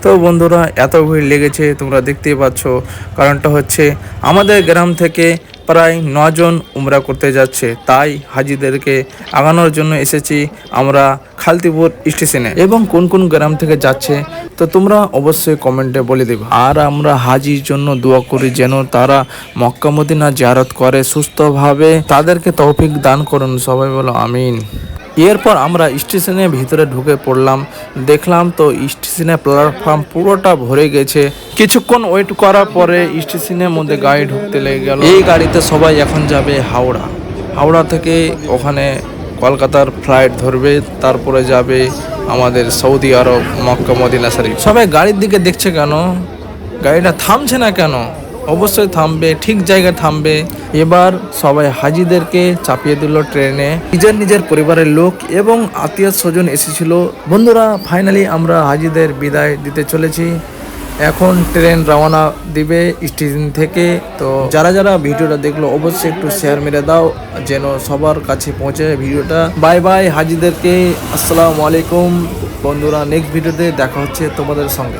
তো বন্ধুরা, এত ভিড় লেগেছে তোমরা দেখতেই পাচ্ছ। কারণটা হচ্ছে আমাদের গ্রাম থেকে প্রায় 9 জন উমরা করতে যাচ্ছে, তাই হাজিদেরকে আগানোর জন্য এসেছি আমরা খালতিপুর স্টেশনে। এবং কোন কোন গ্রাম থেকে যাচ্ছে তো তোমরা অবশ্যই কমেন্টে বলে দেবে। আর আমরা হাজির জন্য দোয়া করি যেন তারা মক্কা মদিনা জিয়ারত করে সুস্থভাবে, তাদেরকে তৌফিক দান করুন, সবাই বলো আমিন। এরপর আমরা স্টেশনের ভিতরে ঢুকে পড়লাম, দেখলাম তো স্টেশনের প্ল্যাটফর্ম পুরোটা ভরে গেছে। কিছুক্ষণ ওয়েট করার পরে স্টেশনের মধ্যে গাড়ি ঢুকতে লেগে গেল। এই গাড়িতে সবাই এখন যাবে হাওড়া। হাওড়া থেকে ওখানে কলকাতার ফ্লাইট ধরবে, তারপরে যাবে আমাদের সৌদি আরব মক্কা মদিনা শরীফ। সবাই গাড়ির দিকে দেখছে কেন, গাড়িটা থামছে না কেন? অবশ্যই থামবে, ঠিক জায়গায় থামবে। এবার সবাই হাজিদেরকে চাপিয়ে দিল ট্রেনে। নিজের নিজের পরিবারের লোক এবং আত্মীয় স্বজন এসেছিল। বন্ধুরা, ফাইনালি আমরা হাজিদের বিদায় দিতে চলেছি। এখন ট্রেন রওনা দিবে স্টেশন থেকে। তো যারা যারা ভিডিওটা দেখলো অবশ্যই একটু শেয়ার মেরে দাও যেন সবার কাছে পৌঁছে ভিডিওটা। বাই বাই হাজিদেরকে, আসসালামু আলাইকুম। বন্ধুরা, নেক্সট ভিডিওতে দেখা হচ্ছে তোমাদের সঙ্গে।